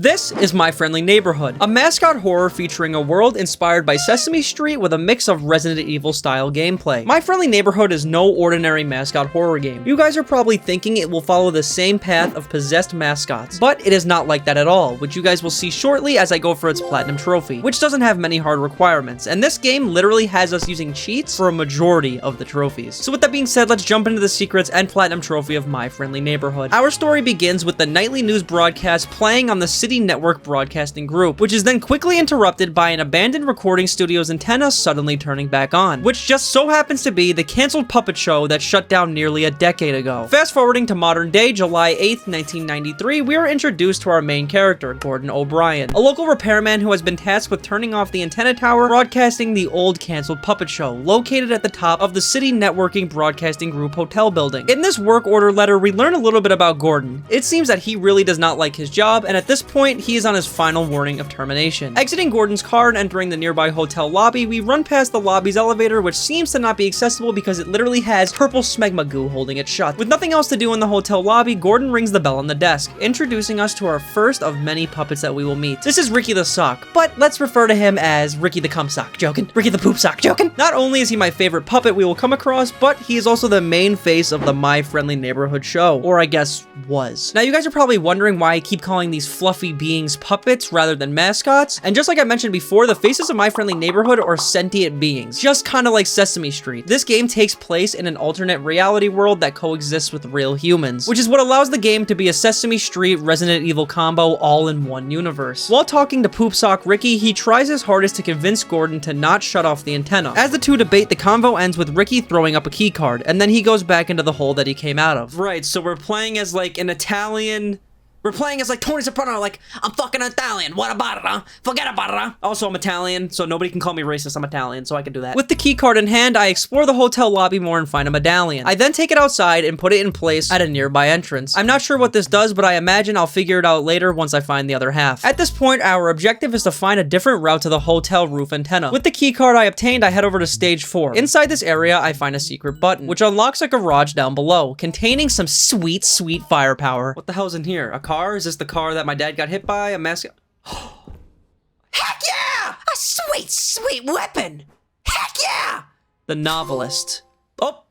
This is My Friendly Neighborhood, a mascot horror featuring a world inspired by Sesame Street with a mix of Resident Evil style gameplay. My Friendly Neighborhood is no ordinary mascot horror game. You guys are probably thinking it will follow the same path of possessed mascots, but it is not like that at all, which you guys will see shortly as I go for its platinum trophy, which doesn't have many hard requirements, and this game literally has us using cheats for a majority of the trophies. So with that being said, let's jump into the secrets and platinum trophy of My Friendly Neighborhood. Our story begins with the nightly news broadcast playing on the City Network broadcasting group, which is then quickly interrupted by an abandoned recording studio's antenna suddenly turning back on, which just so happens to be the canceled puppet show that shut down nearly a decade ago. Fast forwarding to modern day, July 8th, 1993, we are introduced to our main character, Gordon O'Brien, a local repairman who has been tasked with turning off the antenna tower broadcasting the old canceled puppet show, located at the top of the City Networking Broadcasting Group hotel building. In this work order letter, we learn a little bit about Gordon. It seems that he really does not like his job, and at this point, he is on his final warning of termination. Exiting Gordon's car and entering the nearby hotel lobby, we run past the lobby's elevator, which seems to not be accessible because it literally has purple smegma goo holding it shut. With nothing else to do in the hotel lobby, Gordon rings the bell on the desk, introducing us to our first of many puppets that we will meet. This is Ricky the Sock, but let's refer to him as Ricky the Cum Sock. Joking. Ricky the Poop Sock. Joking. Not only is he my favorite puppet we will come across, but he is also the main face of the My Friendly Neighborhood show, or I guess was. Now you guys are probably wondering why I keep calling these fluffy beings puppets rather than mascots, and just like I mentioned before, the faces of My Friendly Neighborhood are sentient beings, just kind of like Sesame Street. This game takes place in an alternate reality world that coexists with real humans, which is what allows the game to be a Sesame Street Resident Evil combo all in one universe. While talking to Poop Sock Ricky, he tries his hardest to convince Gordon to not shut off the antenna. As the two debate, the convo ends with Ricky throwing up a key card, and then he goes back into the hole that he came out of. Right, so we're playing as like an Italian... We're playing as like Tony Soprano, like, I'm fucking Italian, what about it, huh? Forget about it, huh? Also, I'm Italian, so nobody can call me racist, I'm Italian, so I can do that. With the key card in hand, I explore the hotel lobby more and find a medallion. I then take it outside and put it in place at a nearby entrance. I'm not sure what this does, but I imagine I'll figure it out later once I find the other half. At this point, our objective is to find a different route to the hotel roof antenna. With the key card I obtained, I head over to stage 4. Inside this area, I find a secret button, which unlocks a garage down below, containing some sweet, sweet firepower. What the hell's in here? A car? Is this the car that my dad got hit by? A mascot? Heck yeah! A sweet, sweet weapon! Heck yeah! The novelist. Oh!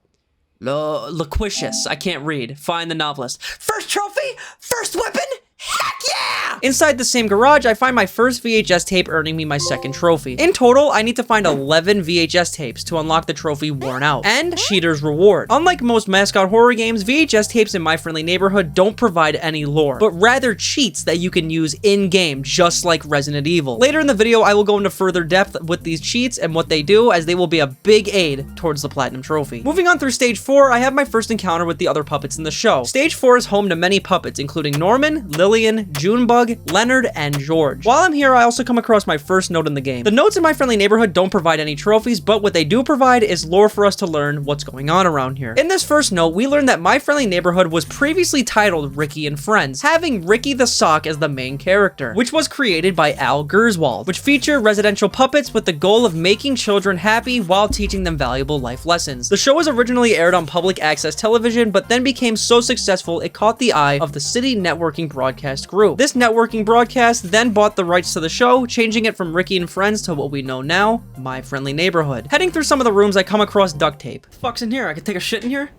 Loquicious. I can't read. Find the novelist. First trophy? First weapon? Heck yeah! Inside the same garage, I find my first VHS tape, earning me my second trophy. In total, I need to find 11 VHS tapes to unlock the trophy Worn Out, and Cheater's Reward. Unlike most mascot horror games, VHS tapes in My Friendly Neighborhood don't provide any lore, but rather cheats that you can use in-game, just like Resident Evil. Later in the video, I will go into further depth with these cheats and what they do, as they will be a big aid towards the platinum trophy. Moving on through stage 4, I have my first encounter with the other puppets in the show. Stage 4 is home to many puppets, including Norman, Lillian, Junebug, Leonard, and George. While I'm here, I also come across my first note in the game. The notes in My Friendly Neighborhood don't provide any trophies, but what they do provide is lore for us to learn what's going on around here. In this first note, we learn that My Friendly Neighborhood was previously titled Ricky and Friends, having Ricky the Sock as the main character, which was created by Al Gerswald, which feature residential puppets with the goal of making children happy while teaching them valuable life lessons. The show was originally aired on public access television, but then became so successful it caught the eye of the City Networking Broadcast Group. This networking broadcast then bought the rights to the show, changing it from Ricky and Friends to what we know now, My Friendly Neighborhood. Heading through some of the rooms, I come across duct tape. What the fuck's in here? I can take a shit in here?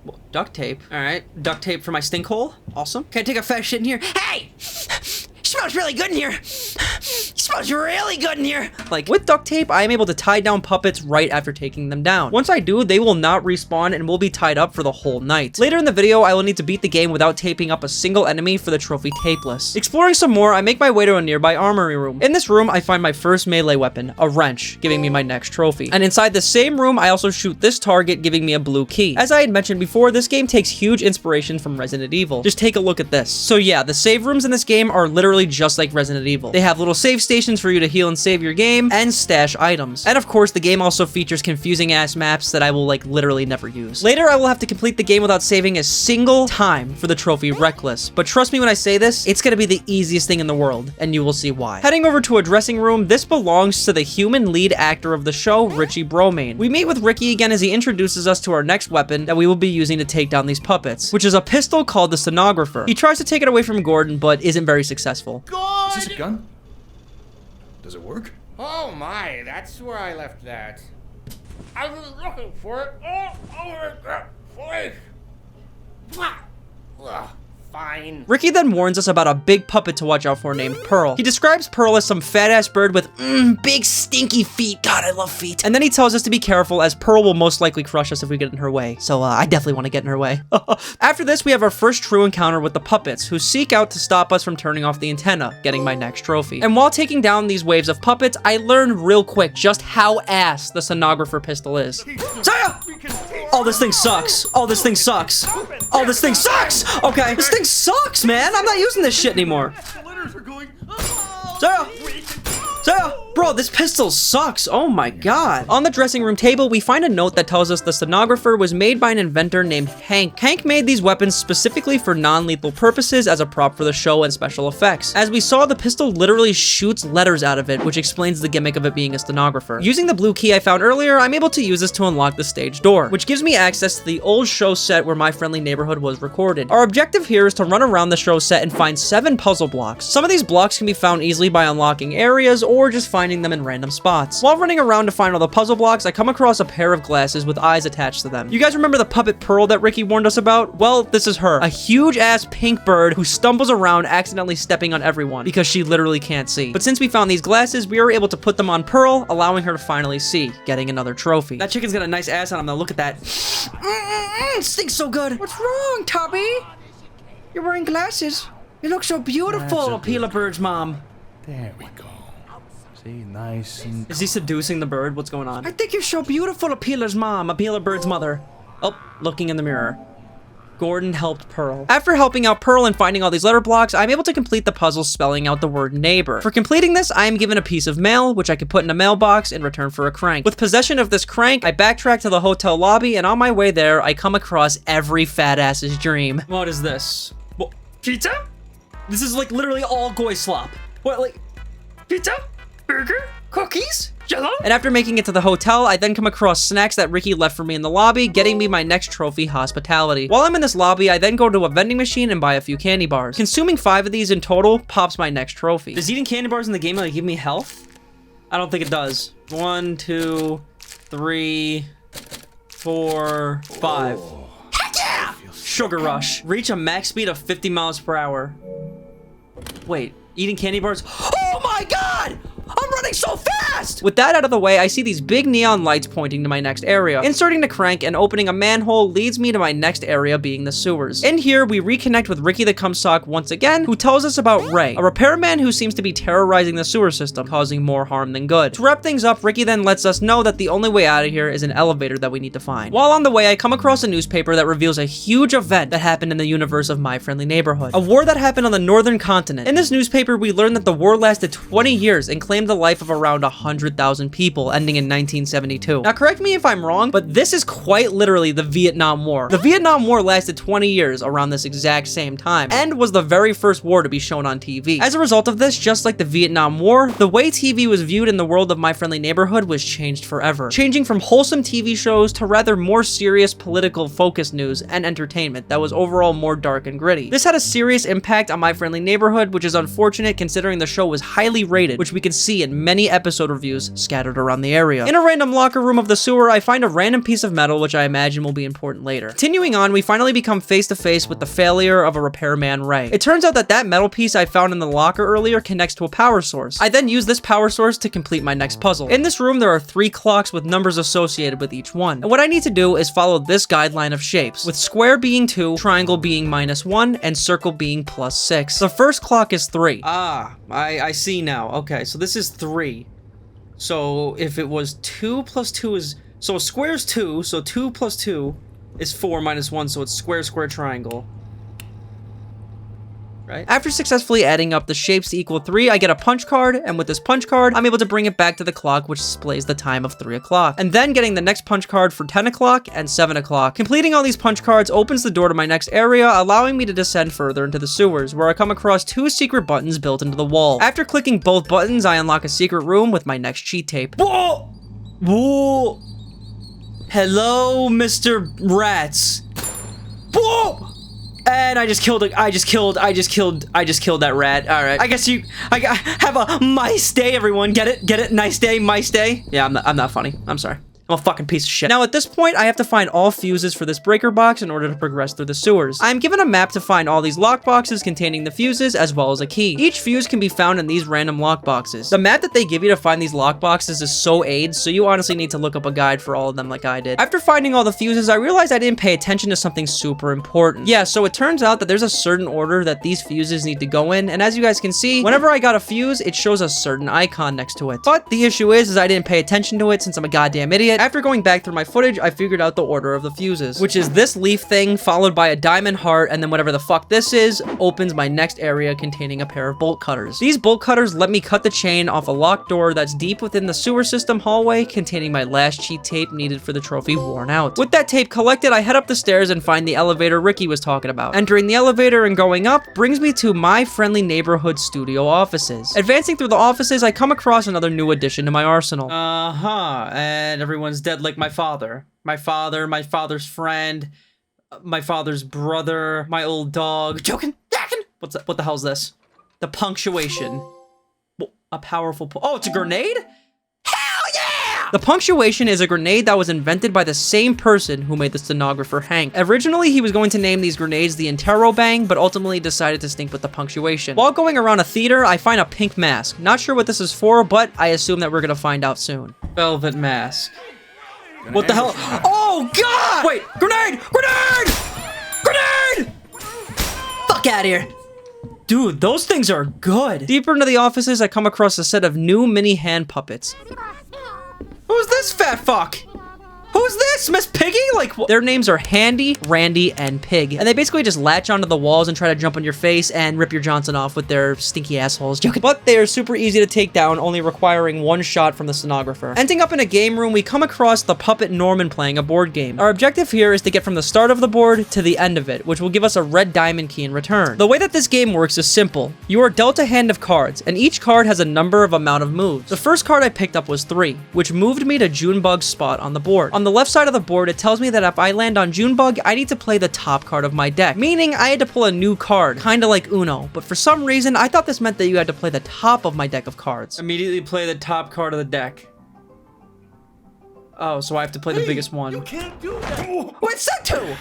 Well, duct tape. Alright. Duct tape for my stink hole. Awesome. Can I take a fat shit in here? Hey! Smells really good in here. Smells really good in here. Like, with duct tape, I am able to tie down puppets right after taking them down. Once I do, they will not respawn and will be tied up for the whole night. Later in the video, I will need to beat the game without taping up a single enemy for the trophy tapeless. Exploring some more, I make my way to a nearby armory room. In this room, I find my first melee weapon, a wrench, giving me my next trophy. And inside the same room, I also shoot this target, giving me a blue key. As I had mentioned before, this game takes huge inspiration from Resident Evil. Just take a look at this. So yeah, the save rooms in this game are literally just like Resident Evil. They have little save stations for you to heal and save your game, and stash items. And of course, the game also features confusing ass maps that I will like literally never use. Later, I will have to complete the game without saving a single time for the trophy Reckless. But trust me when I say this, it's gonna be the easiest thing in the world, and you will see why. Heading over to a dressing room, this belongs to the human lead actor of the show, Richie Bromane. We meet with Ricky again as he introduces us to our next weapon that we will be using to take down these puppets, which is a pistol called the Stenographer. He tries to take it away from Gordon, but isn't very successful. Is this a gun? Does it work? Oh my, that's where I left that. I was looking for it all over the place. Ugh, fine. Ricky then warns us about a big puppet to watch out for named Pearl. He describes Pearl as some fat-ass bird with big stinky feet. God, I love feet. And then he tells us to be careful as Pearl will most likely crush us if we get in her way. So I definitely want to get in her way. After this, we have our first true encounter with the puppets, who seek out to stop us from turning off the antenna, getting my next trophy. And while taking down these waves of puppets, I learned real quick just how ass the Stenographer pistol is. Saya! Oh, this thing sucks. Oh, this thing sucks. Oh, this thing sucks! Okay, this thing sucks, man! I'm not using this shit anymore. Sarah! Sarah! Bro, this pistol sucks. Oh my god. On the dressing room table, we find a note that tells us the Stenographer was made by an inventor named Hank. Hank made these weapons specifically for non-lethal purposes as a prop for the show and special effects. As we saw, the pistol literally shoots letters out of it, which explains the gimmick of it being a stenographer. Using the blue key I found earlier, I'm able to use this to unlock the stage door, which gives me access to the old show set where My Friendly Neighborhood was recorded. Our objective here is to run around the show set and find 7 puzzle blocks. Some of these blocks can be found easily by unlocking areas or just finding them in random spots. While running around to find all the puzzle blocks, I come across a pair of glasses with eyes attached to them. You guys remember the puppet Pearl that Ricky warned us about? Well, this is her. A huge ass pink bird who stumbles around accidentally stepping on everyone because she literally can't see. But since we found these glasses, we were able to put them on Pearl, allowing her to finally see, getting another trophy. That chicken's got a nice ass on him though, look at that. It stinks so good. What's wrong, Tubby? You're wearing glasses. You look so beautiful, Apela Bird's mom. There we go. See, nice and... Is he seducing the bird? What's going on? I think you're so beautiful, Apela's mom, Apela Bird's mother. Oh, looking in the mirror. Gordon helped Pearl. After helping out Pearl and finding all these letter blocks, I'm able to complete the puzzle spelling out the word neighbor. For completing this, I am given a piece of mail, which I can put in a mailbox in return for a crank. With possession of this crank, I backtrack to the hotel lobby, and on my way there, I come across every fat ass's dream. What is this? What, pizza? This is like literally all goy slop. What, like, pizza? Burger? Cookies? Jello? And after making it to the hotel, I then come across snacks that Ricky left for me in the lobby, getting me my next trophy, hospitality. While I'm in this lobby, I then go to a vending machine and buy a few candy bars. Consuming 5 of these in total pops my next trophy. Does eating candy bars in the game like give me health? I don't think it does. 1, 2, 3, 4, 5. Heck yeah! Sugar rush. Reach a max speed of 50 miles per hour. Wait, eating candy bars? Oh my god! I'm running so fast! With that out of the way, I see these big neon lights pointing to my next area. Inserting the crank and opening a manhole leads me to my next area, being the sewers. In here, we reconnect with Ricky the Cumsock once again, who tells us about Ray, a repairman who seems to be terrorizing the sewer system, causing more harm than good. To wrap things up, Ricky then lets us know that the only way out of here is an elevator that we need to find. While on the way, I come across a newspaper that reveals a huge event that happened in the universe of My Friendly Neighborhood. A war that happened on the northern continent. In this newspaper, we learn that the war lasted 20 years and claimed the life of around 100,000 people, ending in 1972. Now, correct me if I'm wrong, but this is quite literally the Vietnam War. The Vietnam War lasted 20 years around this exact same time, and was the very first war to be shown on TV. As a result of this, just like the Vietnam War, the way TV was viewed in the world of My Friendly Neighborhood was changed forever, changing from wholesome TV shows to rather more serious political focused news and entertainment that was overall more dark and gritty. This had a serious impact on My Friendly Neighborhood, which is unfortunate considering the show was highly rated, which we can see in many episode reviews scattered around the area. In a random locker room of the sewer, I find a random piece of metal, which I imagine will be important later. Continuing on, we finally become face to face with the failure of a repairman, Ray. It turns out that that metal piece I found in the locker earlier connects to a power source. I then use this power source to complete my next puzzle. In this room, there are 3 clocks with numbers associated with each one. And what I need to do is follow this guideline of shapes, with square being 2, triangle being -1, and circle being +6. The first clock is 3. Ah, I see now. Okay, so this is 3. So if it was 2 plus 2 is... So a square is 2, so 2 plus 2 is 4 minus 1, so it's square, square, triangle. right? After successfully adding up the shapes to equal 3, I get a punch card, and with this punch card, I'm able to bring it back to the clock, which displays the time of 3 o'clock. And then getting the next punch card for 10 o'clock and 7 o'clock. Completing all these punch cards opens the door to my next area, allowing me to descend further into the sewers, where I come across 2 secret buttons built into the wall. After clicking both buttons, I unlock a secret room with my next cheat tape. Whoa! Whoa! Hello, Mr. Rats. Whoa! And I just killed that rat. All right. I guess have a nice day, everyone. Get it? Get it? Nice day, mice day. Yeah, I'm not funny. I'm sorry. I'm a fucking piece of shit. Now, at this point, I have to find all fuses for this breaker box in order to progress through the sewers. I'm given a map to find all these lock boxes containing the fuses, as well as a key. Each fuse can be found in these random lock boxes. The map that they give you to find these lock boxes is so AIDS, so you honestly need to look up a guide for all of them like I did. After finding all the fuses, I realized I didn't pay attention to something super important. Yeah, so it turns out that there's a certain order that these fuses need to go in, and as you guys can see, whenever I got a fuse, it shows a certain icon next to it. But the issue is I didn't pay attention to it since I'm a goddamn idiot. After going back through my footage, I figured out the order of the fuses, which is this leaf thing followed by a diamond heart, and then whatever the fuck this is opens my next area containing a pair of bolt cutters. These bolt cutters let me cut the chain off a locked door that's deep within the sewer system hallway containing my last cheat tape needed for the trophy Worn Out. With that tape collected, I head up the stairs and find the elevator Ricky was talking about. Entering the elevator and going up brings me to My Friendly Neighborhood studio offices. Advancing through the offices, I come across another new addition to my arsenal. And everyone's dead like my father. My father's friend, my father's brother, my old dog. Joking? What the hell's this? The punctuation. A powerful oh, it's a grenade? Hell yeah! The punctuation is a grenade that was invented by the same person who made the stenographer Hank. Originally, he was going to name these grenades the Interrobang, but ultimately decided to stick with the punctuation. While going around a theater, I find a pink mask. Not sure what this is for, but I assume that we're gonna find out soon. Velvet mask. What the hell? Oh, God! Wait, grenade! Grenade! Grenade! Fuck out of here. Dude, those things are good. Deeper into the offices, I come across a set of new mini hand puppets. Who's this fat fuck? Who's this, Miss Piggy? Like, their names are Handy, Randy, and Pig. And they basically just latch onto the walls and try to jump on your face and rip your Johnson off with their stinky assholes. Joking. But they are super easy to take down, only requiring 1 shot from the stenographer. Ending up in a game room, we come across the puppet Norman playing a board game. Our objective here is to get from the start of the board to the end of it, which will give us a red diamond key in return. The way that this game works is simple. You are dealt a hand of cards, and each card has a amount of moves. The first card I picked up was 3, which moved me to Junebug's spot on the board. On the left side of the board, it tells me that if I land on Junebug, I need to play the top card of my deck, meaning I had to pull a new card, kinda like Uno, but for some reason, I thought this meant that you had to play the top of my deck of cards. Immediately play the top card of the deck. Oh, so I have to play the biggest one. You can't do that. What said to?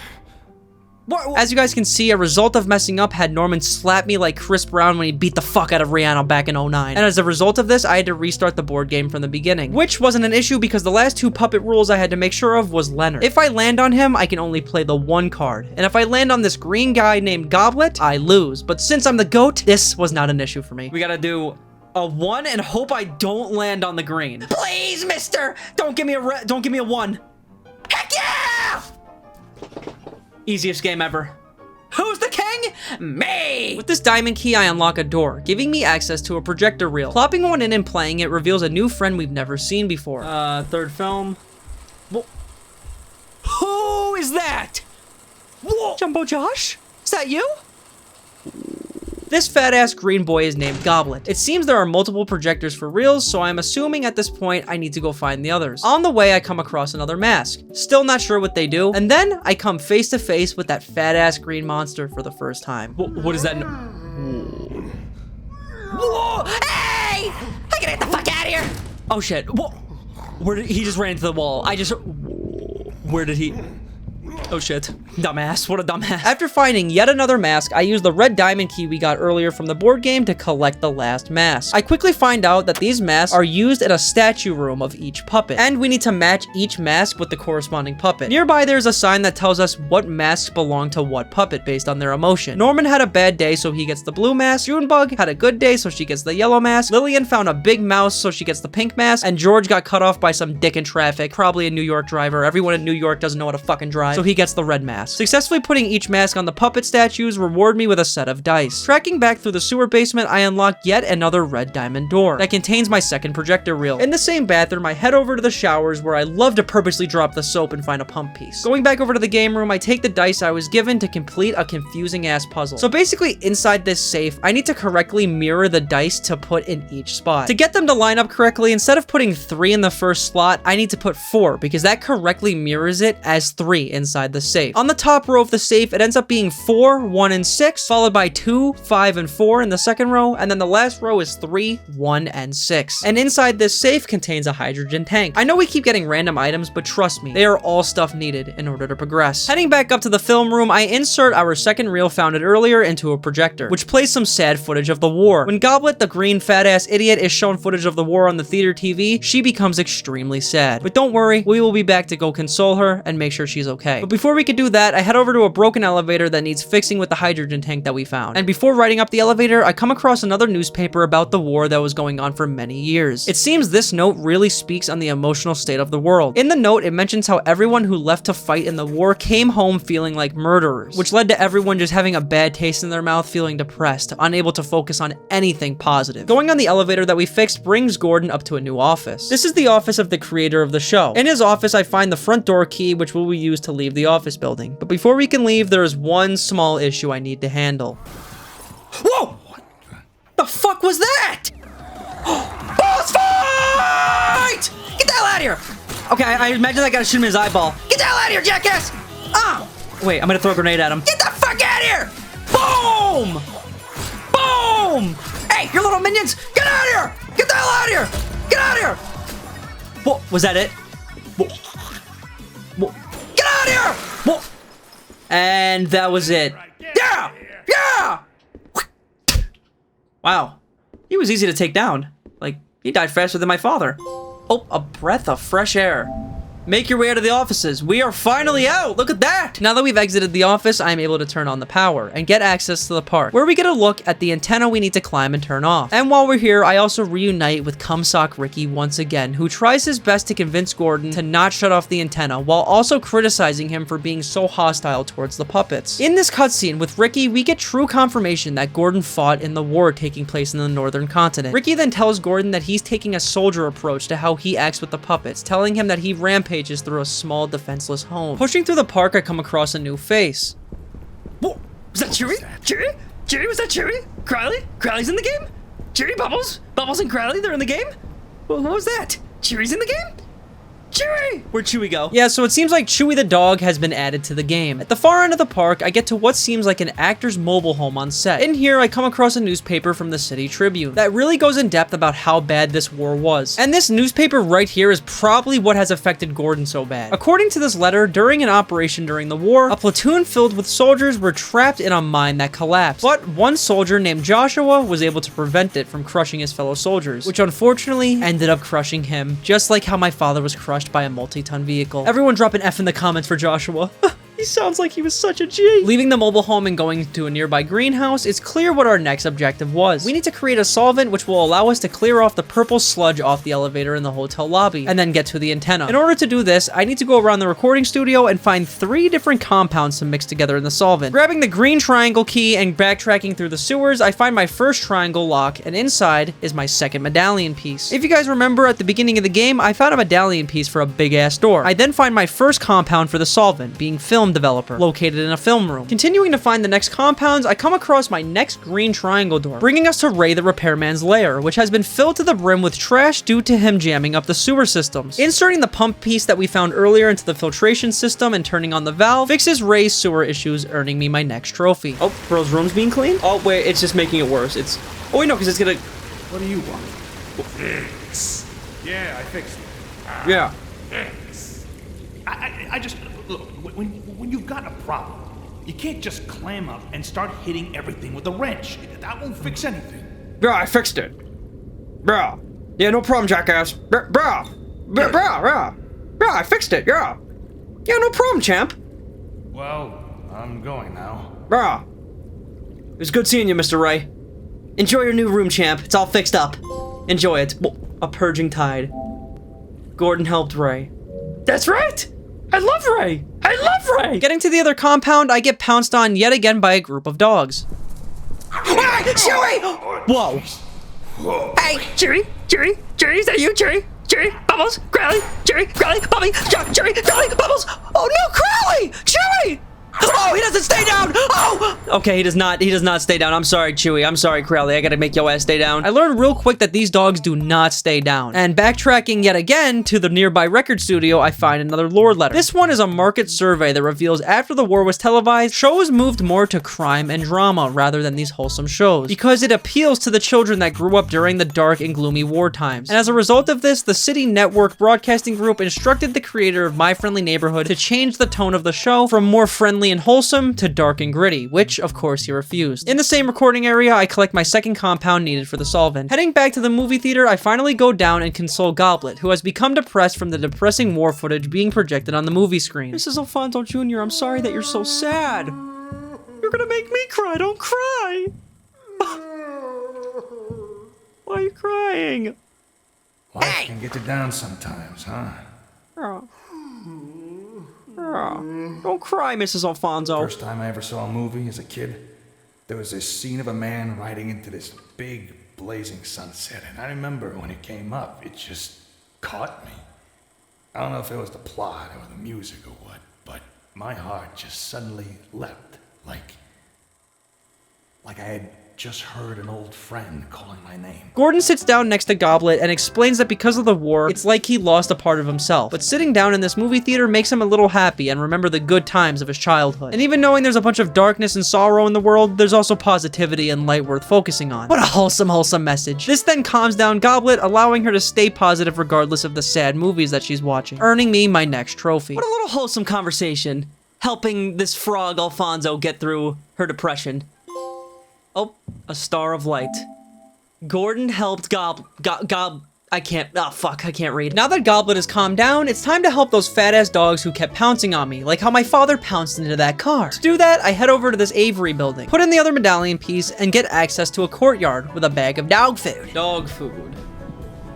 As you guys can see, a result of messing up had Norman slap me like Chris Brown when he beat the fuck out of Rihanna back in 09. And as a result of this, I had to restart the board game from the beginning, which wasn't an issue because the last 2 puppet rules I had to make sure of was Leonard. If I land on him, I can only play the 1 card. And if I land on this green guy named Goblet, I lose. But since I'm the GOAT, this was not an issue for me. We gotta do a 1 and hope I don't land on the green. Please, mister! Don't give me a 1. Heck yeah! Easiest game ever. Who's the king? Me! With this diamond key, I unlock a door, giving me access to a projector reel. Plopping one in and playing it reveals a new friend we've never seen before. Third film. Whoa. Who is that? Whoa. Jumbo Josh? Is that you? This fat-ass green boy is named Goblet. It seems there are multiple projectors for reals, so I'm assuming at this point I need to go find the others. On the way, I come across another mask. Still not sure what they do, and then I come face to face with that fat-ass green monster for the first time. What is that? Whoa! Hey! I gotta get the fuck out of here! Oh shit! Whoa! Where did he just ran into the wall? Where did he? Oh shit. Dumbass. What a dumbass. After finding yet another mask, I use the red diamond key we got earlier from the board game to collect the last mask. I quickly find out that these masks are used in a statue room of each puppet, and we need to match each mask with the corresponding puppet. Nearby, there's a sign that tells us what masks belong to what puppet based on their emotion. Norman had a bad day, so he gets the blue mask. Junebug had a good day, so she gets the yellow mask. Lillian found a big mouse, so she gets the pink mask. And George got cut off by some dick in traffic, probably a New York driver. Everyone in New York doesn't know how to fucking drive, so he gets the red mask. mask. Successfully putting each mask on the puppet statues reward me with a set of dice. Tracking back through the sewer basement, I unlock yet another red diamond door that contains my second projector reel. In the same bathroom, I head over to the showers where I love to purposely drop the soap and find a pump piece. Going back over to the game room, I take the dice I was given to complete a confusing ass puzzle. So basically, inside this safe, I need to correctly mirror the dice to put in each spot. To get them to line up correctly, instead of putting 3 in the first slot, I need to put 4 because that correctly mirrors it as 3 inside the safe. On the top row of the safe, it ends up being 4, 1, and 6, followed by 2, 5, and 4 in the second row, and then the last row is 3, 1, and 6. And inside this safe contains a hydrogen tank. I know we keep getting random items, but trust me, they are all stuff needed in order to progress. Heading back up to the film room, I insert our second reel founded earlier into a projector, which plays some sad footage of the war. When Goblet, the green fat-ass idiot, is shown footage of the war on the theater TV, she becomes extremely sad. But don't worry, we will be back to go console her and make sure she's okay. But before we can do that, I head over to a broken elevator that needs fixing with the hydrogen tank that we found. And before riding up the elevator, I come across another newspaper about the war that was going on for many years. It seems this note really speaks on the emotional state of the world. In the note, it mentions how everyone who left to fight in the war came home feeling like murderers, which led to everyone just having a bad taste in their mouth, feeling depressed, unable to focus on anything positive. Going on the elevator that we fixed brings Gordon up to a new office. This is the office of the creator of the show. In his office, I find the front door key, which will be used to leave the office building. But before we can leave, there is one small issue I need to handle. Whoa! What the fuck was that? Boss fight! Get the hell out of here! Okay, I imagine I gotta shoot him in his eyeball. Get the hell out of here, jackass! Ah! Wait, I'm gonna throw a grenade at him. Get the fuck out of here! Boom! Boom! Hey, you little minions! Get out of here! Get the hell out of here! Get out of here! Whoa, was that it? Whoa. Whoa. Get out of here! Whoa. And that was it. Yeah! Yeah! Wow. He was easy to take down. Like, he died faster than my father. Oh, a breath of fresh air. Make your way out of the offices. We are finally out. Look at that. Now that we've exited the office, I am able to turn on the power and get access to the park, where we get a look at the antenna we need to climb and turn off. And while we're here, I also reunite with Cumsock Ricky once again, who tries his best to convince Gordon to not shut off the antenna, while also criticizing him for being so hostile towards the puppets. In this cutscene with Ricky, we get true confirmation that Gordon fought in the war taking place in the northern continent. Ricky then tells Gordon that he's taking a soldier approach to how he acts with the puppets, telling him that he rampages through a small defenseless home. Pushing through the park, I come across a new face. Whoa, was that Chewy? Chewy? Chewy, was that Chewy? Crowley? Crowley's in the game? Chewy, Bubbles? Bubbles and Crowley, they're in the game? Well, what was that? Chewy's in the game? Chewy! Where'd Chewy go? Yeah, so it seems like Chewy the dog has been added to the game. At the far end of the park, I get to what seems like an actor's mobile home on set. In here, I come across a newspaper from the City Tribune that really goes in depth about how bad this war was. And this newspaper right here is probably what has affected Gordon so bad. According to this letter, during an operation during the war, a platoon filled with soldiers were trapped in a mine that collapsed. But one soldier named Joshua was able to prevent it from crushing his fellow soldiers, which unfortunately ended up crushing him, just like how my father was crushed by a multi-ton vehicle. Everyone drop an F in the comments for Joshua. He sounds like he was such a G. Leaving the mobile home and going to a nearby greenhouse, it's clear what our next objective was. We need to create a solvent which will allow us to clear off the purple sludge off the elevator in the hotel lobby, and then get to the antenna. In order to do this, I need to go around the recording studio and find 3 different compounds to mix together in the solvent. Grabbing the green triangle key and backtracking through the sewers, I find my first triangle lock, and inside is my second medallion piece. If you guys remember, at the beginning of the game, I found a medallion piece for a big-ass door. I then find my first compound for the solvent, being film developer, located in a film room. Continuing to find the next compounds, I come across my next green triangle door, bringing us to Ray the repairman's lair, which has been filled to the brim with trash due to him jamming up the sewer systems. Inserting the pump piece that we found earlier into the filtration system and turning on the valve fixes Ray's sewer issues, earning me my next trophy. Oh, Pearl's room's being cleaned? Oh, wait, it's just making it worse. Oh, wait, no, because it's gonna... What do you want? Yeah, I fixed it. Yeah. I just... Look, when you've got a problem, you can't just clam up and start hitting everything with a wrench. That won't fix anything. Bro, I fixed it. Bro. Yeah, no problem, jackass. Bro, I fixed it, yeah. Yeah, no problem, champ. Well, I'm going now. Bro. It was good seeing you, Mr. Ray. Enjoy your new room, champ. It's all fixed up. Enjoy it. A purging tide. Gordon helped Ray. That's right! I love Ray! I I love Ray! Getting to the other compound, I get pounced on yet again by a group of dogs. Hey, Chewie! Whoa. Hey, Chewie, is that you, Chewie, Bubbles, Crowley, Bubby, Chewie, Crowley, Bubbles. Oh no, Crowley! Chewie! Oh, he doesn't stay down! Oh! Okay, he does not stay down. I'm sorry, Chewie. I'm sorry, Crowley. I gotta make your ass stay down. I learned real quick that these dogs do not stay down. And backtracking yet again to the nearby record studio, I find another lore letter. This one is a market survey that reveals after the war was televised, shows moved more to crime and drama rather than these wholesome shows, because it appeals to the children that grew up during the dark and gloomy war times. And as a result of this, the City Network Broadcasting Group instructed the creator of My Friendly Neighborhood to change the tone of the show from more friendly and wholesome to dark and gritty, which of course he refused. In the same recording area, I collect my second compound needed for the solvent. Heading back to the movie theater, I finally go down and console Goblet, who has become depressed from the depressing war footage being projected on the movie screen. Mrs. Alfonso Jr., I'm sorry that you're so sad. You're gonna make me cry, don't cry! Why are you crying? Life can get you down sometimes, huh? Don't cry, Mrs. Alfonso. First time I ever saw a movie as a kid, there was this scene of a man riding into this big blazing sunset, and I remember when it came up, it just caught me. I don't know if it was the plot or the music or what, but my heart just suddenly leapt, like I had just heard an old friend calling my name. Gordon sits down next to Goblet and explains that because of the war, it's like he lost a part of himself. But sitting down in this movie theater makes him a little happy and remember the good times of his childhood. And even knowing there's a bunch of darkness and sorrow in the world, there's also positivity and light worth focusing on. What a wholesome message. This then calms down Goblet, allowing her to stay positive regardless of the sad movies that she's watching, earning me my next trophy. What a little wholesome conversation, helping this frog Alfonso get through her depression. Oh, a star of light. Gordon helped I can't read. Now that Goblet has calmed down, it's time to help those fat-ass dogs who kept pouncing on me, like how my father pounced into that car. To do that, I head over to this Avery building, put in the other medallion piece, and get access to a courtyard with a bag of dog food. Dog food.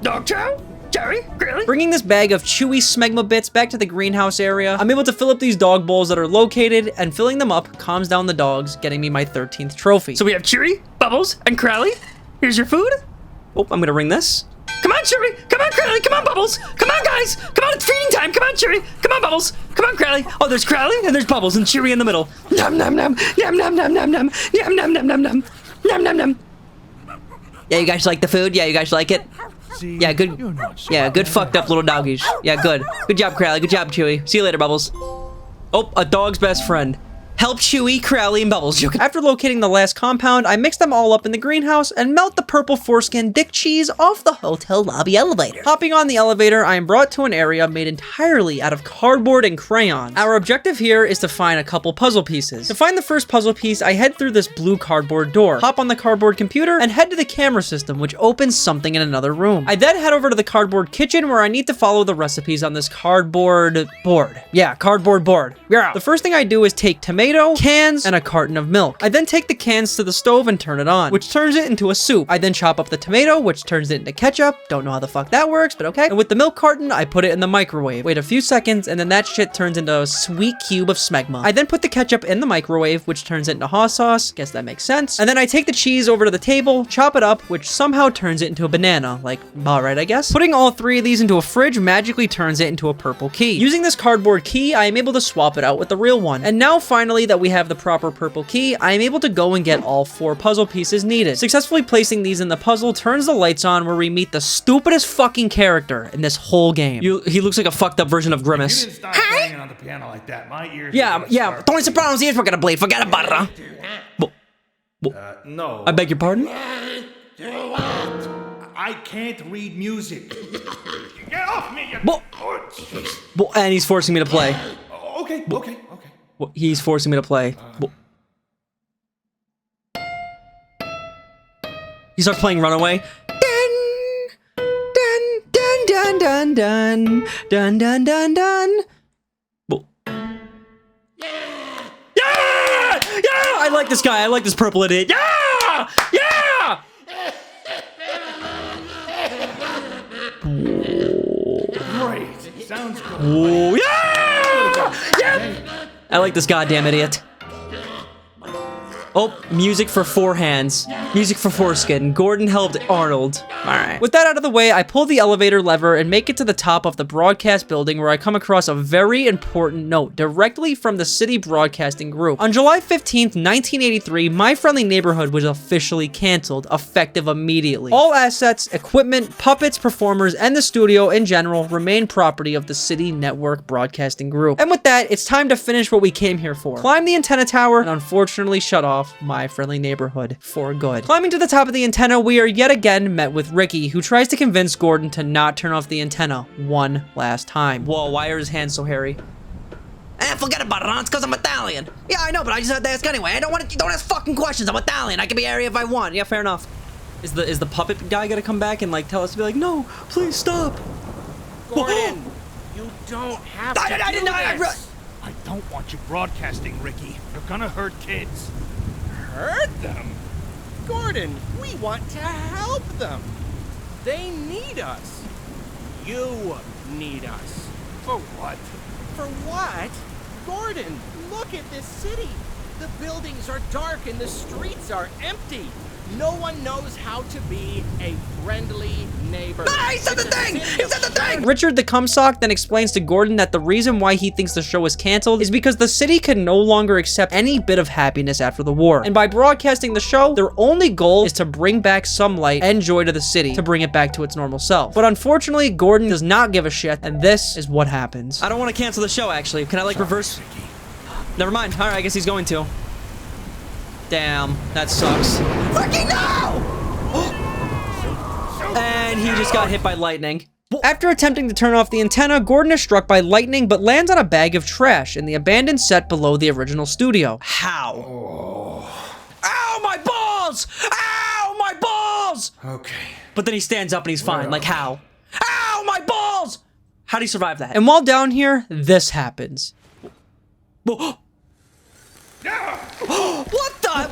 Dog chow? Jerry? Really? Bringing this bag of chewy smegma bits back to the greenhouse area, I'm able to fill up these dog bowls that are located, and filling them up calms down the dogs, getting me my 13th trophy. So we have Chewy, Bubbles, and Crowley. Here's your food. Oh, I'm gonna ring this. Come on, Chewy! Come on, Crowley! Come on, Bubbles! Come on, guys! Come on, it's feeding time! Come on, Chewy! Come on, Bubbles! Come on, Crowley! Oh, there's Crowley, and there's Bubbles, and Chewy in the middle. Nom nom nom! Nom nom nom nom nom! Nom nom nom nom nom! Nom nom nom! Yeah, you guys like the food? Yeah, you guys like it? See, Yeah, good. Yeah, good fucked up little doggies. Yeah, good. Good job, Crowley. Good job, Chewy. See you later, Bubbles. Oh, a dog's best friend. Help Chewy, Crowley, and Bubbles. After locating the last compound, I mix them all up in the greenhouse and melt the purple foreskin dick cheese off the hotel lobby elevator. Hopping on the elevator, I am brought to an area made entirely out of cardboard and crayons. Our objective here is to find a couple puzzle pieces. To find the first puzzle piece, I head through this blue cardboard door, hop on the cardboard computer, and head to the camera system, which opens something in another room. I then head over to the cardboard kitchen where I need to follow the recipes on this cardboard board. Yeah, cardboard board. Yeah. The first thing I do is take tomato, cans, and a carton of milk. I then take the cans to the stove and turn it on, which turns it into a soup. I then chop up the tomato, which turns it into ketchup. Don't know how the fuck that works, but okay. And with the milk carton, I put it in the microwave. Wait a few seconds, and then that shit turns into a sweet cube of smegma. I then put the ketchup in the microwave, which turns it into hot sauce. Guess that makes sense. And then I take the cheese over to the table, chop it up, which somehow turns it into a banana. Like, alright, I guess. Putting all three of these into a fridge magically turns it into a purple key. Using this cardboard key, I am able to swap it out with the real one. And now finally that we have the proper purple key, I am able to go and get all 4 puzzle pieces needed. Successfully placing these in the puzzle turns the lights on where we meet the stupidest fucking character in this whole game. He looks like a fucked up version of Grimace. You didn't start playing on the piano like that. My ears. Yeah. Tony Soprano's ears were gonna bleed. Forget about it, huh? No. I beg your pardon? I can't read music. Get off me! And he's forcing me to play. Okay. He's forcing me to play. He starts playing Runaway. Dun, dun, dun, dun, dun, dun, dun, dun. Yeah! I like this guy. I like this purple idiot. Yeah! Yeah! Great. Sounds good. Oh, yeah! Yeah! I like this goddamn idiot. Oh, music for four hands. Music for foreskin. Gordon helped Arnold. Alright. With that out of the way, I pull the elevator lever and make it to the top of the broadcast building where I come across a very important note directly from the city broadcasting group. On July 15th, 1983, My Friendly Neighborhood was officially canceled, effective immediately. All assets, equipment, puppets, performers, and the studio in general remain property of the City Network Broadcasting Group. And with that, it's time to finish what we came here for. Climb the antenna tower and unfortunately shut off My Friendly Neighborhood for good. Climbing to the top of the antenna, we are yet again met with Ricky, who tries to convince Gordon to not turn off the antenna one last time. Whoa, why are his hands so hairy? Forget about it, Ron. It's because I'm Italian. Yeah, I know, but I just had to ask anyway. Don't ask fucking questions. I'm Italian. I can be airy if I want. Yeah, fair enough. Is the puppet guy gonna come back and like tell us to be like, no, please stop? Gordon, you don't have to do this. I don't want you broadcasting, Ricky. You're gonna hurt kids. Hurt them? Gordon, we want to help them. They need us. You need us. For what? For what? Gordon, look at this city. The buildings are dark and the streets are empty. No one knows how to be a friendly neighbor. Ah, he said the thing! He said the thing! Richard the Cumsock then explains to Gordon that the reason why he thinks the show is canceled is because the city can no longer accept any bit of happiness after the war. And by broadcasting the show, their only goal is to bring back some light and joy to the city, to bring it back to its normal self. But unfortunately, Gordon does not give a shit, and this is what happens. I don't want to cancel the show, actually. Can I, like, reverse? Never mind. Alright, I guess he's going to. Damn, that sucks. Ricky, no! And he just got hit by lightning. After attempting to turn off the antenna, Gordon is struck by lightning but lands on a bag of trash in the abandoned set below the original studio. How? Oh. Ow, my balls! Ow, my balls! Okay. But then he stands up and he's fine. Like, how? Ow, my balls! How do you survive that? And while down here, this happens. What the?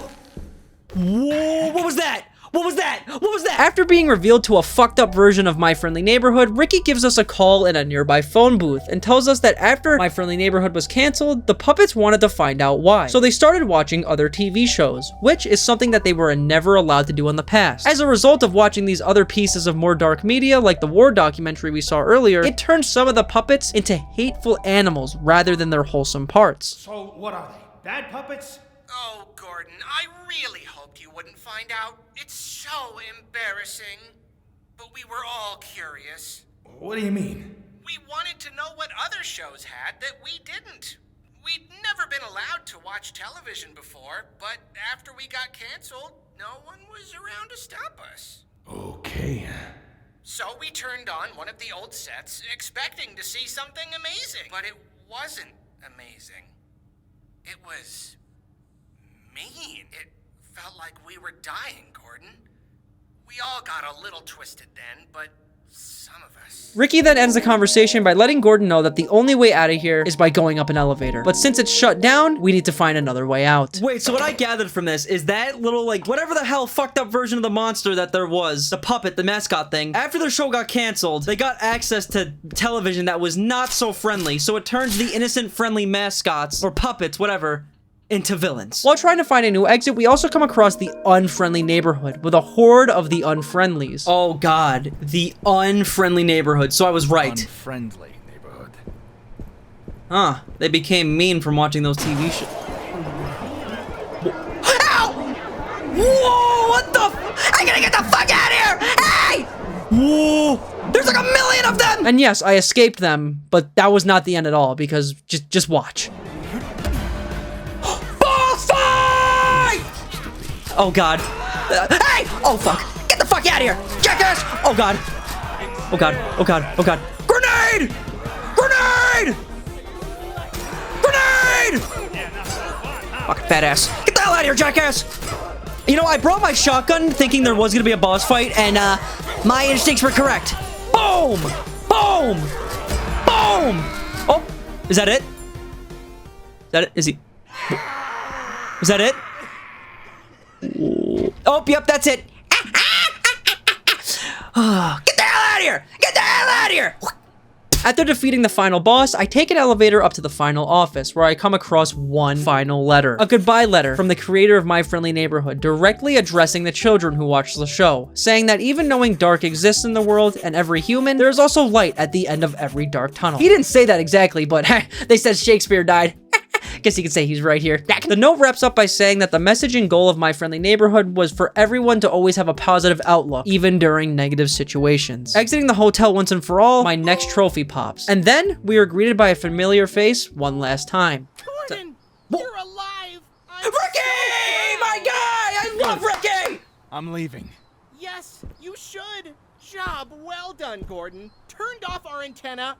Whoa, what was that? What was that? What was that? After being revealed to a fucked up version of My Friendly Neighborhood, Ricky gives us a call in a nearby phone booth and tells us that after My Friendly Neighborhood was canceled, the puppets wanted to find out why. So they started watching other TV shows, which is something that they were never allowed to do in the past. As a result of watching these other pieces of more dark media, like the war documentary we saw earlier, it turned some of the puppets into hateful animals rather than their wholesome parts. So what are they? Bad puppets? Oh, Gordon, I really hoped you wouldn't find out. It's so embarrassing. But we were all curious. What do you mean? We wanted to know what other shows had that we didn't. We'd never been allowed to watch television before, but after we got canceled, no one was around to stop us. Okay. So we turned on one of the old sets, expecting to see something amazing. But it wasn't amazing. It was mean. It felt like we were dying, Gordon. We all got a little twisted then, but some of us. Ricky then ends the conversation by letting Gordon know that the only way out of here is by going up an elevator. But since it's shut down, we need to find another way out. Wait, so what I gathered from this is that little, like, whatever the hell fucked up version of the monster that there was, the puppet, the mascot thing, after their show got canceled, they got access to television that was not so friendly, so it turns the innocent friendly mascots, or puppets, whatever, into villains. While trying to find a new exit, we also come across the Unfriendly Neighborhood with a horde of the Unfriendlies. Oh god, the Unfriendly Neighborhood, so I was right. Unfriendly neighborhood. Huh, they became mean from watching those TV shows. Ow! Whoa, what the I gotta get the fuck out of here! Hey! Whoa! There's like a million of them! And yes, I escaped them, but that was not the end at all, because just watch. Oh god. Hey! Oh fuck! Get the fuck out of here! Jackass! Oh god. Oh god. Oh god. Oh god. Grenade! Grenade! Grenade! Fucking fat ass. Get the hell out of here, jackass! You know, I brought my shotgun thinking there was gonna be a boss fight, and My instincts were correct. boom! Boom! Boom! Oh, is that it? Is that it? Is he? Is that it? Oh, yep, that's it. Get the hell out of here! Get the hell out of here! After defeating the final boss, I take an elevator up to the final office, where I come across one final letter. A goodbye letter from the creator of My Friendly Neighborhood, directly addressing the children who watch the show, saying that even knowing dark exists in the world and every human, there is also light at the end of every dark tunnel. He didn't say that exactly, but they said Shakespeare died. Guess you could say he's right here. The note wraps up by saying that the message and goal of My Friendly Neighborhood was for everyone to always have a positive outlook, even during negative situations. Exiting the hotel once and for all, my next trophy pops. And then we are greeted by a familiar face one last time. Gordon, you're alive! Ricky! My guy! I love Ricky! I'm leaving. Yes, you should. Job well done, Gordon. Turned off our antenna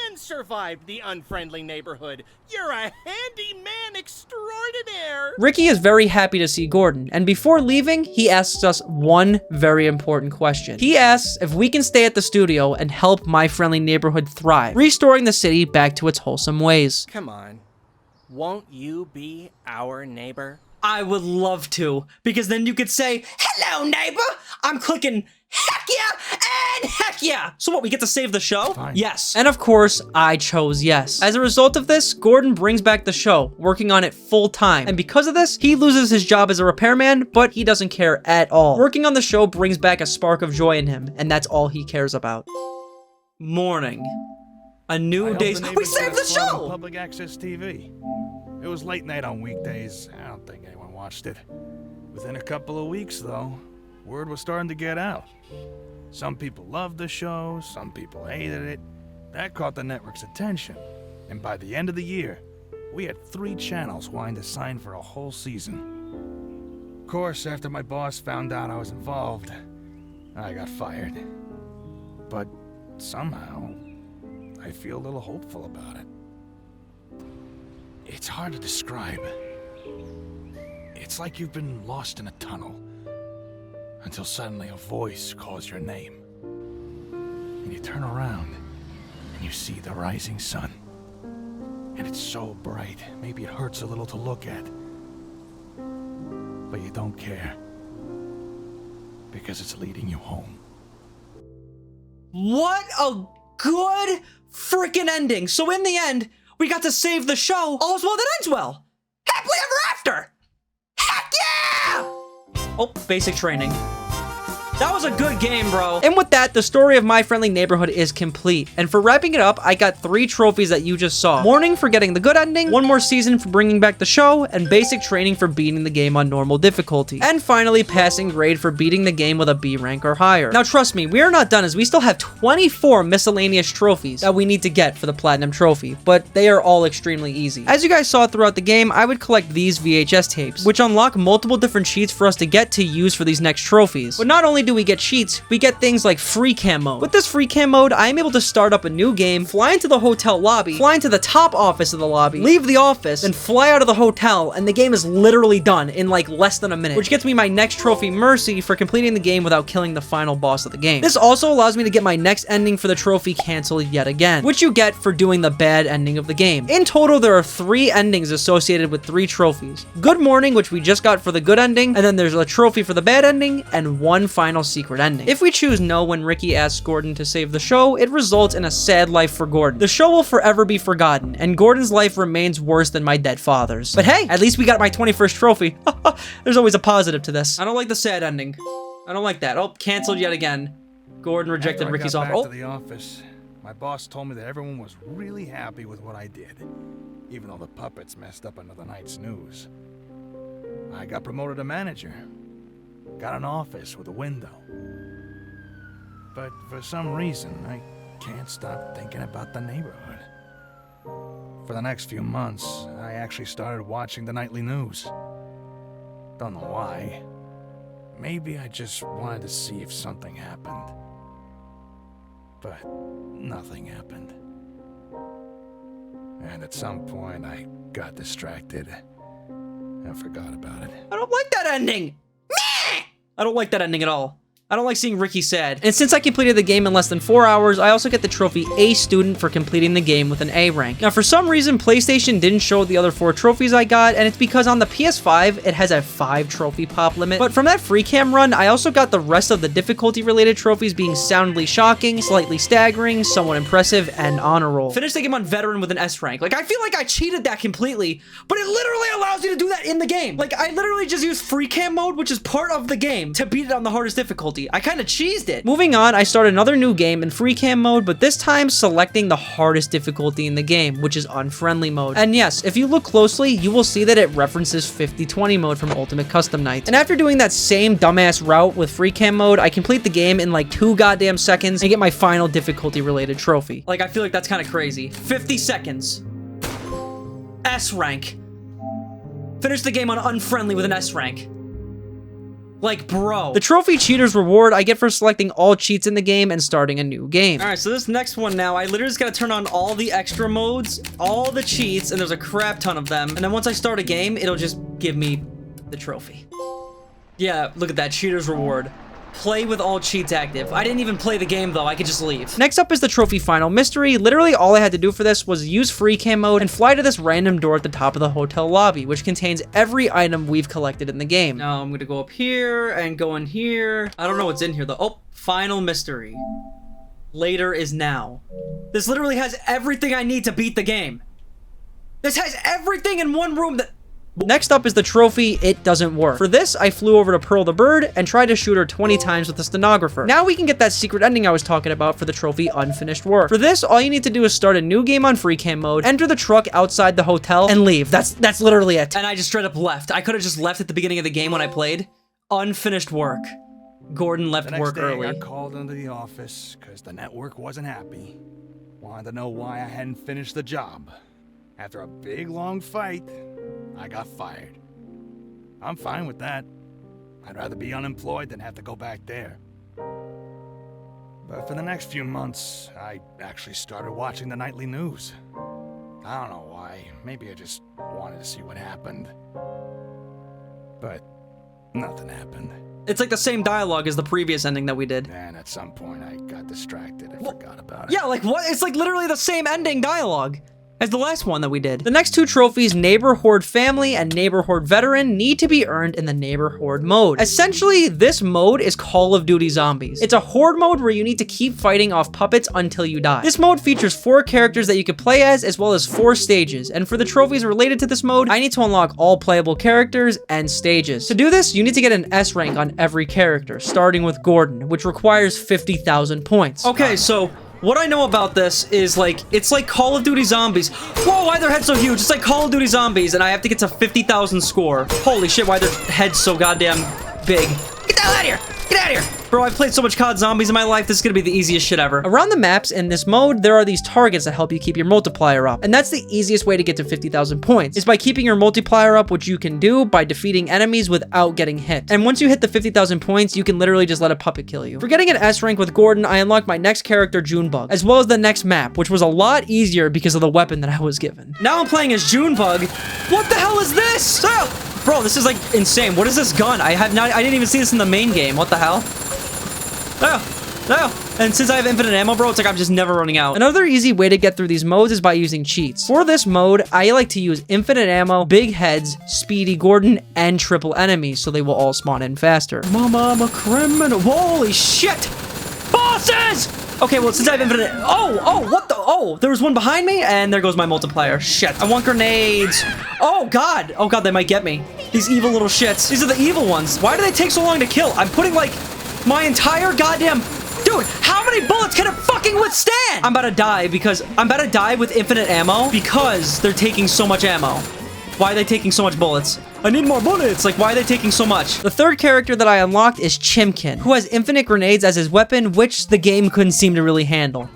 and survived the unfriendly neighborhood. You're a handyman extraordinaire. Ricky is very happy to see Gordon, and before leaving, he asks us one very important question. He asks if we can stay at the studio and help My Friendly Neighborhood thrive, restoring the city back to its wholesome ways. Come on. Won't you be our neighbor? I would love to, because then you could say, "Hello, neighbor! I'm clicking heck yeah and heck yeah!" So what, we get to save the show? Fine. Yes. And of course, I chose yes. As a result of this, Gordon brings back the show, working on it full time. And because of this, he loses his job as a repairman, but he doesn't care at all. Working on the show brings back a spark of joy in him, and that's all he cares about. Morning. A new day's... We saved the show! Public access TV. It was late night on weekdays. I don't think anyone watched it. Within a couple of weeks, though, word was starting to get out. Some people loved the show, some people hated it. That caught the network's attention. And by the end of the year, we had 3 channels wanting to sign for a whole season. Of course, after my boss found out I was involved, I got fired. But somehow, I feel a little hopeful about it. It's hard to describe. It's like you've been lost in a tunnel until suddenly a voice calls your name. And you turn around and you see the rising sun. And it's so bright, maybe it hurts a little to look at. But you don't care because it's leading you home. What a good freaking ending. So in the end, we got to save the show. All's well that ends well. Happily ever after. Heck yeah! Oh, basic training. That was a good game, bro. And with that, the story of My Friendly Neighborhood is complete. And for wrapping it up, I got 3 trophies that you just saw. Morning for getting the good ending, 1 more season for bringing back the show, and basic training for beating the game on normal difficulty. And finally, passing grade for beating the game with a B rank or higher. Now trust me, we are not done as we still have 24 miscellaneous trophies that we need to get for the Platinum Trophy, but they are all extremely easy. As you guys saw throughout the game, I would collect these VHS tapes, which unlock multiple different cheats for us to get to use for these next trophies. But not only do we get cheats, we get things like free cam mode. With this free cam mode, I am able to start up a new game, fly into the hotel lobby, fly into the top office of the lobby, leave the office, then fly out of the hotel, and the game is literally done in like less than a minute, which gets me my next trophy, Mercy, for completing the game without killing the final boss of the game. This also allows me to get my next ending for the trophy canceled yet again, which you get for doing the bad ending of the game. In total, there are 3 endings associated with 3 trophies. Good Morning, which we just got for the good ending, and then there's a trophy for the bad ending, and 1 final secret ending. If we choose no when Ricky asks Gordon to save the show, it results in a sad life for Gordon. The show will forever be forgotten, and Gordon's life remains worse than my dead father's. But hey, at least we got my 21st trophy. There's always a positive to this. I don't like the sad ending. I don't like that. Oh, canceled yet again. Gordon rejected After Ricky's I got offer. back to the office, my boss told me that everyone was really happy with what I did, even though the puppets messed up another night's news. I got promoted to manager, got an office with a window. But for some reason, I can't stop thinking about the neighborhood. For the next few months, I actually started watching the nightly news. Don't know why. Maybe I just wanted to see if something happened. But nothing happened. And at some point, I got distracted and forgot about it. I don't like that ending. Meh! I don't like that ending at all. I don't like seeing Ricky sad. And since I completed the game in less than 4 hours, I also get the trophy A Student for completing the game with an A rank. Now, for some reason, PlayStation didn't show the other 4 trophies I got, and it's because on the PS5, it has a 5 trophy pop limit. But from that free cam run, I also got the rest of the difficulty-related trophies being soundly shocking, slightly staggering, somewhat impressive, and honor roll. Finished the game on Veteran with an S rank. Like, I feel like I cheated that completely, but it literally allows you to do that in the game. Like, I literally just used free cam mode, which is part of the game, to beat it on the hardest difficulty. I kind of cheesed it. Moving on, I started another new game in free cam mode, but this time selecting the hardest difficulty in the game, which is unfriendly mode. And yes, if you look closely, you will see that it references 50-20 mode from Ultimate Custom Nights. And after doing that same dumbass route with free cam mode, I complete the game in like 2 goddamn seconds and get my final difficulty related trophy. Like, I feel like that's kind of crazy. 50 seconds. S rank. Finish the game on unfriendly with an S rank. Like, bro. The trophy cheaters reward I get for selecting all cheats in the game and starting a new game. All right, so this next one now, I literally just gotta turn on all the extra modes, all the cheats, and there's a crap ton of them. And then once I start a game, it'll just give me the trophy. Yeah, look at that, cheaters reward. Play with all cheats active. I didn't even play the game though, I could just leave. Next up is the trophy final mystery. Literally all I had to do for this was use free cam mode and fly to this random door at the top of the hotel lobby, which contains every item we've collected in the game. Now I'm gonna go up here and go in here. I don't know what's in here though. Oh, final mystery. Later is now. This literally has everything I need to beat the game. This has everything in one room that... Next up is the trophy, It Doesn't Work. For this, I flew over to Pearl the Bird and tried to shoot her 20 times with the stenographer. Now we can get that secret ending I was talking about for the trophy Unfinished Work. For this, all you need to do is start a new game on free cam mode, enter the truck outside the hotel, and leave. That's literally it. And I just straight up left. I could have just left at the beginning of the game when I played. Unfinished Work. Gordon left work early. I called into the office because the network wasn't happy. Wanted to know why I hadn't finished the job. After a big, long fight, I got fired. I'm fine with that. I'd rather be unemployed than have to go back there. But for the next few months, I actually started watching the nightly news. I don't know why. Maybe I just wanted to see what happened. But nothing happened. It's like the same dialogue as the previous ending that we did. And at some point, I got distracted and forgot about it. Yeah, like what? It's like literally the same ending dialogue as the last one that we did. The next 2 trophies, Neighbor Horde Family and Neighbor Horde Veteran, need to be earned in the Neighbor Horde mode. Essentially, this mode is Call of Duty Zombies. It's a horde mode where you need to keep fighting off puppets until you die. This mode features 4 characters that you can play as well as 4 stages, and for the trophies related to this mode, I need to unlock all playable characters and stages. To do this, you need to get an S rank on every character, starting with Gordon, which requires 50,000 points. Okay, so what I know about this is, like, it's like Call of Duty Zombies. Whoa, why are their heads so huge? It's like Call of Duty Zombies, and I have to get to 50,000 score. Holy shit, why are their heads so goddamn big? Get the hell out of here! Get out of here! Bro, I've played so much COD Zombies in my life, this is gonna be the easiest shit ever. Around the maps in this mode, there are these targets that help you keep your multiplier up. And that's the easiest way to get to 50,000 points, is by keeping your multiplier up, which you can do by defeating enemies without getting hit. And once you hit the 50,000 points, you can literally just let a puppet kill you. For getting an S rank with Gordon, I unlocked my next character, Junebug, as well as the next map, which was a lot easier because of the weapon that I was given. Now I'm playing as Junebug. What the hell is this? Oh! Bro, this is like insane. What is this gun? I didn't even see this in the main game. What the hell? No. And since I have infinite ammo, bro, it's like I'm just never running out. Another easy way to get through these modes is by using cheats. For this mode, I like to use infinite ammo, big heads, speedy Gordon, and triple enemies, so they will all spawn in faster. Mama, I'm a criminal. Holy shit! Bosses! Okay, well, since I have infinite... what the... Oh, there was one behind me, and there goes my multiplier. Shit, I want grenades. Oh, God, they might get me. These evil little shits. These are the evil ones. Why do they take so long to kill? I'm putting, like, my entire goddamn... Dude, how many bullets can it fucking withstand? I'm about to die with infinite ammo because they're taking so much ammo. Why are they taking so much bullets? I need more bullets. Like, why are they taking so much? The third character that I unlocked is Chimkin, who has infinite grenades as his weapon, which the game couldn't seem to really handle.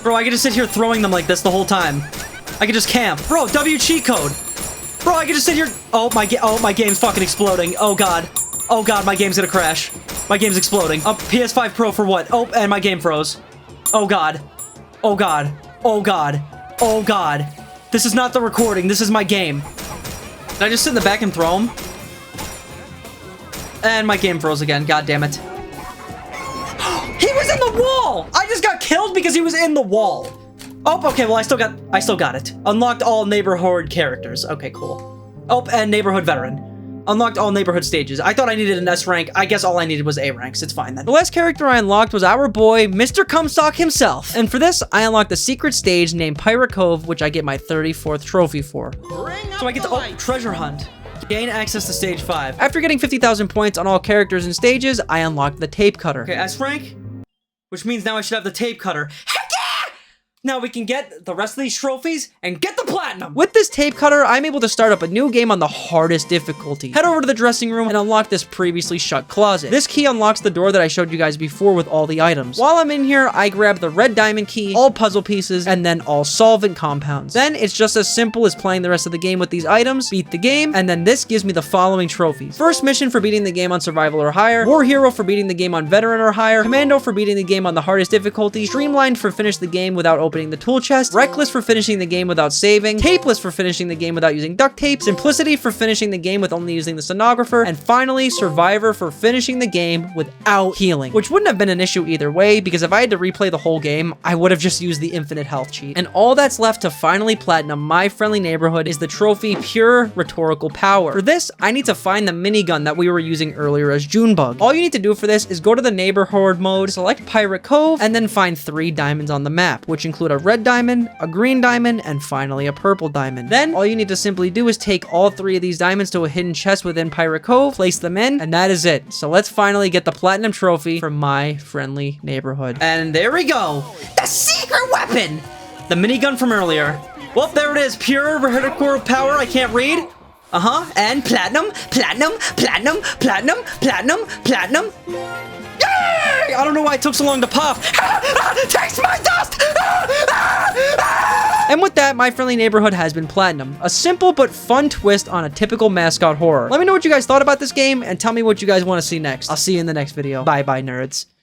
Bro, I could just sit here throwing them like this the whole time. I could just camp. Bro, W cheat code. Bro, I could just sit here. Oh, my game's fucking exploding. Oh, God. Oh, God, my game's gonna crash. My game's exploding. PS5 Pro for what? Oh, and my game froze. Oh, God. Oh, God. Oh, God. Oh, God. This is not the recording. This is my game. Can I just sit in the back and throw him? And my game froze again. God damn it. He was in the wall! I just got killed because he was in the wall. Oh, okay, well, I still got it. Unlocked all neighborhood characters. Okay, cool. Oh, and neighborhood veteran. Unlocked all neighborhood stages. I thought I needed an S rank. I guess all I needed was A ranks. It's fine then. The last character I unlocked was our boy, Mr. Comstock himself. And for this, I unlocked a secret stage named Pirate Cove, which I get my 34th trophy for. So I get to treasure hunt. Gain access to stage 5. After getting 50,000 points on all characters and stages, I unlocked the tape cutter. Okay, S rank, which means now I should have the tape cutter. Heck yeah! Now we can get the rest of these trophies and get the platinum. With this tape cutter, I'm able to start up a new game on the hardest difficulty. Head over to the dressing room and unlock this previously shut closet. This key unlocks the door that I showed you guys before with all the items. While I'm in here, I grab the red diamond key, all puzzle pieces, and then all solvent compounds. Then it's just as simple as playing the rest of the game with these items, beat the game, and then this gives me the following trophies. First mission for beating the game on survival or higher, war hero for beating the game on veteran or higher, commando for beating the game on the hardest difficulty, streamlined for finish the game without opening the tool chest, reckless for finishing the game without saving, tapeless for finishing the game without using duct tape, simplicity for finishing the game with only using the stenographer, and finally survivor for finishing the game without healing, which wouldn't have been an issue either way because if I had to replay the whole game, I would have just used the infinite health cheat. And all that's left to finally platinum My Friendly Neighborhood is the trophy Pure Rhetorical Power. For this, I need to find the minigun that we were using earlier as Junebug. All you need to do for this is go to the neighborhood mode, select Pirate Cove, and then find 3 diamonds on the map, which include a red diamond, a green diamond, and finally a purple diamond. Then all you need to simply do is take all 3 of these diamonds to a hidden chest within Pirate Cove, place them in, and that is it. So let's finally get the platinum trophy for My Friendly Neighborhood. And there we go. The secret weapon! The minigun from earlier. Well, there it is. Pure Rhetorical Power. I can't read. And platinum, platinum, platinum, platinum, platinum, platinum. Yay! I don't know why it took so long to pop. Taste my dust! And with that, My Friendly Neighborhood has been platinum. A simple but fun twist on a typical mascot horror. Let me know what you guys thought about this game and tell me what you guys want to see next. I'll see you in the next video. Bye bye, nerds.